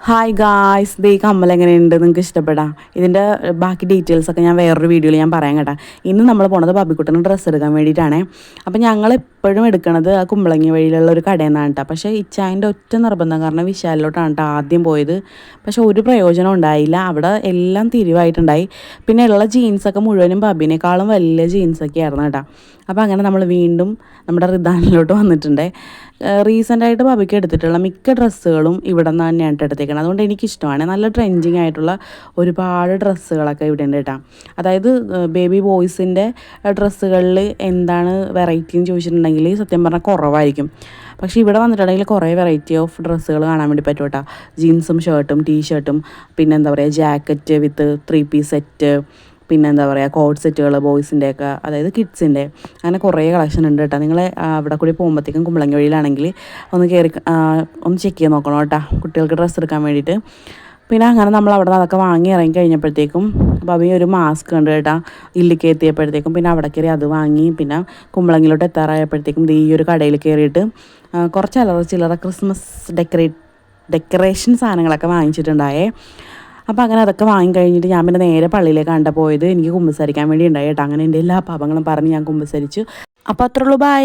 Hi guys, ദേ ഈ കമ്മൽ എങ്ങനെയുണ്ട്? നിങ്ങൾക്ക് ഇഷ്ടപ്പെടാം? ഇതിൻ്റെ ബാക്കി ഡീറ്റെയിൽസൊക്കെ ഞാൻ വേറൊരു വീഡിയോയിൽ ഞാൻ പറയാം കേട്ടോ. ഇന്ന് നമ്മൾ പോണത് ബബിക്കുട്ടന് ഡ്രസ്സ് എടുക്കാൻ വേണ്ടിയിട്ടാണ്. അപ്പോൾ ഞങ്ങൾ എപ്പോഴും എടുക്കണത് ആ കുമ്പളങ്ങി വഴിയിലുള്ള ഒരു കടയിൽ നിന്നാണ് കേട്ടോ. പക്ഷേ ഇച്ചായൻ്റെ ഒറ്റ നിർബന്ധം കാരണം വിശാലിലോട്ടാണ് കേട്ടോ ആദ്യം പോയത്. പക്ഷേ ഒരു പ്രയോജനം ഉണ്ടായില്ല, അവിടെ എല്ലാം തിരിവായിട്ടുണ്ടായി. പിന്നെ ഉള്ള ജീൻസൊക്കെ മുഴുവനും ബബിനേക്കാളും വലിയ ജീൻസൊക്കെ ആയിരുന്നു കേട്ടോ. അപ്പോൾ അങ്ങനെ നമ്മൾ വീണ്ടും നമ്മുടെ റിദാനിലോട്ട് വന്നിട്ടുണ്ട്. റീസെൻ്റായിട്ട് ബബിക്ക് എടുത്തിട്ടുള്ള മിക്ക ഡ്രസ്സുകളും ഇവിടെ നിന്ന് തന്നെയാണ് എടുത്തേക്കുന്നത്. അതുകൊണ്ട് എനിക്കിഷ്ടമാണ്. നല്ല ട്രെൻഡിങ് ആയിട്ടുള്ള ഒരുപാട് ഡ്രസ്സുകളൊക്കെ ഇവിടെ ഉണ്ട് കേട്ടോ. അതായത് ബേബി ബോയ്സിൻ്റെ ഡ്രസ്സുകളിൽ എന്താണ് വെറൈറ്റി എന്ന് ചോദിച്ചിട്ടുണ്ടെങ്കിൽ സത്യം പറഞ്ഞാൽ കുറവായിരിക്കും. പക്ഷേ ഇവിടെ വന്നിട്ടുണ്ടെങ്കിൽ കുറേ വെറൈറ്റി ഓഫ് ഡ്രസ്സുകൾ കാണാൻ വേണ്ടി പറ്റും കേട്ടോ. ജീൻസും ഷർട്ടും ടീഷർട്ടും പിന്നെ എന്താ പറയുക ജാക്കറ്റ് വിത്ത് 3 പീസ് സെറ്റ്, പിന്നെ എന്താ പറയുക കോഡ് സെറ്റുകൾ ബോയ്സിൻ്റെയൊക്കെ, അതായത് കിഡ്സിൻ്റെ, അങ്ങനെ കുറേ കളക്ഷൻ ഉണ്ട് കേട്ടോ. നിങ്ങൾ അവിടെ കൂടി പോകുമ്പോഴത്തേക്കും കുമ്പളങ്ങി വഴിയിലാണെങ്കിൽ ഒന്ന് കയറി ഒന്ന് ചെക്ക് ചെയ്ത് നോക്കണം കേട്ടോ, കുട്ടികൾക്ക് ഡ്രസ്സ് എടുക്കാൻ വേണ്ടിയിട്ട്. പിന്നെ അങ്ങനെ നമ്മൾ അവിടെ നിന്ന് അതൊക്കെ വാങ്ങി ഇറങ്ങി കഴിഞ്ഞപ്പോഴത്തേക്കും ബബി ഒരു മാസ്ക് ഉണ്ട് കേട്ടോ. ഇല്ലിക്ക് എത്തിയപ്പോഴത്തേക്കും പിന്നെ അവിടെ കയറി അത് വാങ്ങി. പിന്നെ കുമ്പളങ്ങിലോട്ട് എത്താറായപ്പോഴത്തേക്കും ഈ ഒരു കടയിൽ കയറിയിട്ട് കുറച്ച് ചില്ലറ ക്രിസ്മസ് ഡെക്കറേഷൻ സാധനങ്ങളൊക്കെ വാങ്ങിച്ചിട്ടുണ്ടായേ. അപ്പോൾ അങ്ങനെ അതൊക്കെ വാങ്ങിക്കഴിഞ്ഞിട്ട് ഞാൻ പിന്നെ നേരെ പള്ളിയിലേക്ക് കണ്ട പോയത്. എനിക്ക് കുമ്പസരിക്കാൻ വേണ്ടി ഉണ്ടായി കേട്ടോ. അങ്ങനെ എൻ്റെ എല്ലാ പാപങ്ങളും പറഞ്ഞ് ഞാൻ കുമ്പസരിച്ചു. അപ്പോൾ അത്രയുള്ളൂ, ബൈ.